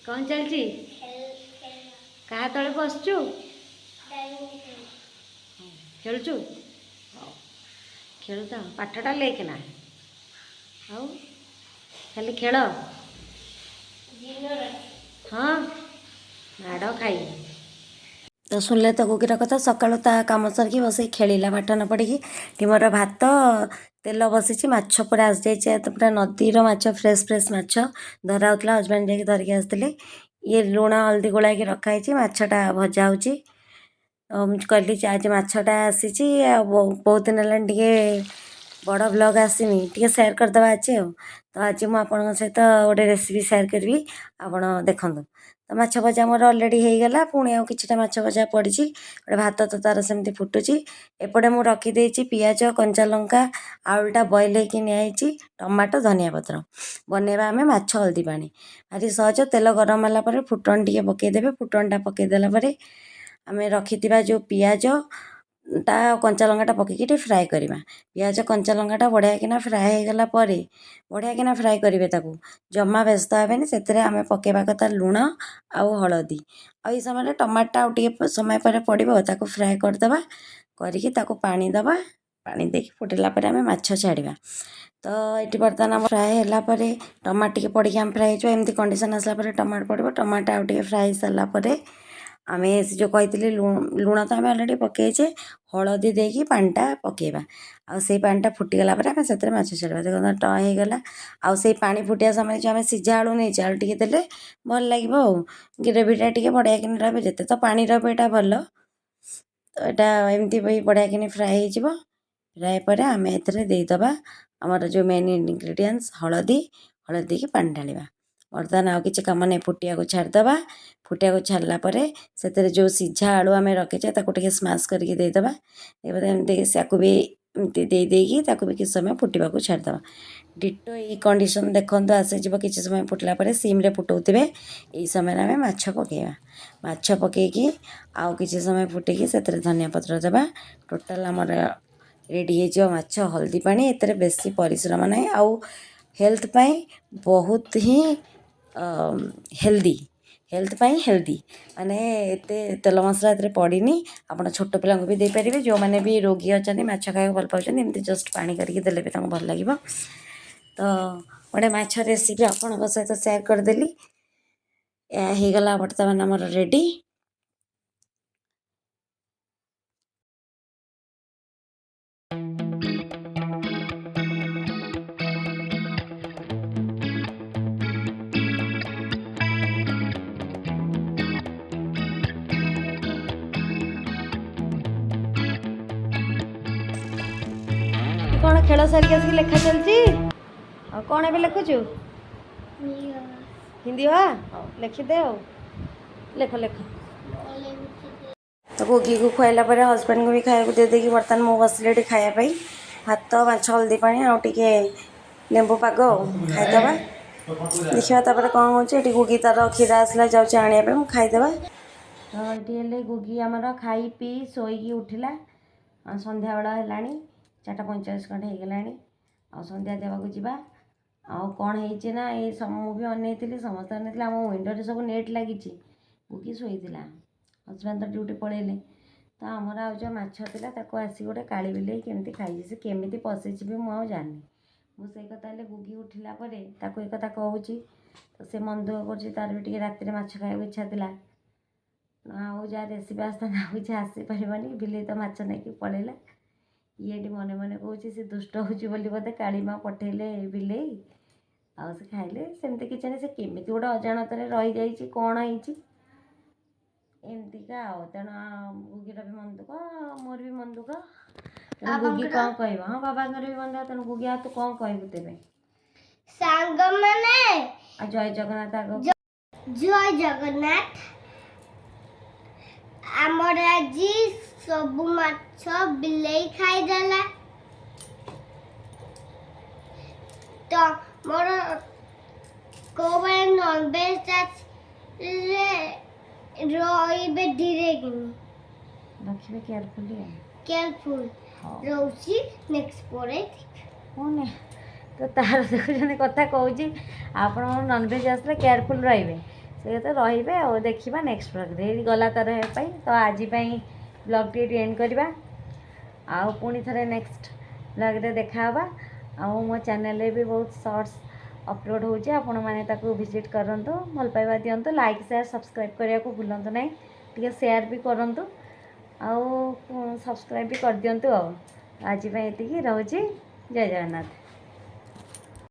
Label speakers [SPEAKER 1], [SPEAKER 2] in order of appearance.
[SPEAKER 1] कौन चलची कहा तले बसचु खेलचु खेलुता पाठटा लेखना आउ खाली खेल हाँ माड़ खाई तो शुणिले तो गुगीर कथा सकाळु ता काम सरिकी बस खेलिला पाठ न पढ़ी मोर भात तेल बसी माछ पूरा आसी जाइए पूरा नदीर माछ फ्रेश फ्रेश माछ धरा होता हजबैंड जाकि धरिकी आसते ये लुण हल्दी गोलाइक रखाई माछटा भजा हो कहली आज माछटा आसी बहुत दिन है बड़ ब्लॉग आसनी टे सेयार करदे आज तो आज मुझे सहित गोटे रेसिपी सेयार करी आपण देखु तो माछ भजा मोर अलरेडी हो गला पुणी आउ कि माछ भजा पड़ी गोटे भात तो तार सेमती फुटुची एपटे मुझे रखीदे पियाज कंचा लंका आलूटा बॉइल होकर निआई टमाटो धनिया पत्र बनैबा आम माछ हल्दी पानी भारी सहज तेल गरम होला फुटण टे पकईदेवे फुटणटा पकईदेला आम रखि जो पियाज टा कंचा लंकाटा पकईकि फ्राए करवा पियाज कंचा लंकाटा बढ़िया किना फ्राए हो गला बढ़िया किना फ्राए करेंगे जमा व्यस्त हेनी से आम पकेवा कथा लुण आउ हलदी आई समय टमाटा आउ समय पर पड़ो ताको फ्राए करदे करके पानी दबा पानी देके फुटेला आम माछ छाड़ा तो ये बर्तमान आम फ्राए होगापर टमाटो टे पड़ी आम फ्राए होमती कंडीशन आसला टमाटो पड़ो टमाटो आउ टे फ्राए सारापर आम से जो कही लुण तो आम अलरेडी पकईचे हलदी देकी पानीटा पकेबा आ से पानीटा फुटीगला आम से माछ छाड़ा देखो ट होगला आउ से पानी फुटिया समय जो आम सीझा आलू नहीं आलू टे देले भल लगे ग्रेवीटा टे बढ़िया कि रे जिते तो पानी रहा भल तो यहाँ एमती बढ़िया कि फ्राए हो फ्राए पर आम एदेबा आमर जो मेन इनग्रेडिएंट्स हलदी हलदी की पानी ढालिबा बर्तमान आउ कि कम नहीं फुटिया को छाड़देबा फुटिया को छाड़ला से जो सीझा आलू आम रखीचे टे स्माश करके देदेबा एमती भी एमती देदेकी भी किसी समय फुटवा को छाड़देबा डिटो ये कंडीशन देखो आसीज कि समय फुटला सीम्रे फुटाऊे यही समय आम माछ पकईवा माछ पकईकी आउ कि समय फुटेकी से धनिया पत्र देवा टोटाल आमर रेडी हो माछ हल्दी पानी एत बेसी परिश्रम ना आउ हेल्थ पाई बहुत ही हेल्थ पाई हेल्दी माने एते तेल मसला एते पड़नी आपड़ छोट पिला भी दे पारे जो मैंने भी रोगी अच्छा माछ खाया भल पाँच एमती जस्ट पानी करके देले भी भल लगे तो गोटे माछ रेसिपी आपण सहित सेयार करदेली होगला बर्तमान आमर रेडी कौन खेल सारिक आसिक लेखा चलती कौन ए लिखुचु हिंदी हाँ लिखिदे लेख लेख तो गुगी को खुआला हजबैंड को भी खाया दे देगी बर्तमान मु बसले खायापाई भात माछ हल्दी पानी आउ टे लेंबू पाग खाईदे देखा तापर कौन हो गुगी तार क्षीर आसला जाऊँ आने खाईदे तो ये गुगी आमर खाई पी शोईकी उठिला संध्या बेला है 4:45 खंडे होगला आ संध्या देवाक जीवा आउ कौन है ना ये मुझे अनई समस्त अनई आम विंडोरे सब नेट लगी गुगी शोला हजबैंड तो ड्यूटी पलैले तो आमर आज माछ था आसी गोटे काली बिले केमती खाई से केमी पशि भी मुझे जानी मुझे कथा गुगी उठिला एक कथा कहूँ तो से मन दुख कर तार भी टे रात माछ खाया इच्छा था आउ जहाँ रेसिपी आसता ना आसी पारनी बिले तो माछ नहीं पलैला ये मने मने कौच से दुष्ट होली बोधे काली माँ पठेले बिले आउ से खाइले सेमती किसी नहीं से केमी गोटे अजाणत रही जाइए कौन एमतीका तेणु गुगीर भी मन दुख मोर भी मन दुख तेणु गुगी कौन कह हाँ बाबा भी मन दुख तेणु गुगी आ तू कौन कहबू तेरे जय जगन्नाथ आग
[SPEAKER 2] जय जगन्नाथ आमर आज सबु माछ बिले खाईदेला तो मोर को नॉनवेज रही धीरे
[SPEAKER 1] रखिए
[SPEAKER 2] केयरफुल रोची नेक्स्ट परे
[SPEAKER 1] कौन तो तार देखुं कथा कहूँ आप नॉनवेज आसले केयरफुल रे ସେ ତ ରହିବେ ଆଉ ଦେଖିବା ନେକ୍ସଟ ବ୍ଲଗ୍ରେ ହେଇ ଗଲା ତାର ହେବା ପାଇଁ। ତ ଆଜି ପାଇଁ ବ୍ଲଗ୍ଟି ଏଠି ଏଣ୍ଡ କରିବା ଆଉ ପୁଣି ଥରେ ନେକ୍ସଟ ବ୍ଲଗ୍ରେ ଦେଖାହେବା। ଆଉ ମୋ ଚ୍ୟାନେଲରେ ବି ବହୁତ ସର୍ଟସ୍ ଅପଲୋଡ଼ ହେଉଛି, ଆପଣମାନେ ତାକୁ ଭିଜିଟ୍ କରନ୍ତୁ, ଭଲ ପାଇବା ଦିଅନ୍ତୁ, ଲାଇକ୍ ସେୟାର ସବସ୍କ୍ରାଇବ୍ କରିବାକୁ ଭୁଲନ୍ତୁ ନାହିଁ, ଟିକେ ସେୟାର ବି କରନ୍ତୁ ଆଉ ସବସ୍କ୍ରାଇବ୍ ବି କରିଦିଅନ୍ତୁ। ଆଉ ଆଜି ପାଇଁ ଏତିକି ରହୁଛି, ଜୟ ଜଗନ୍ନାଥ।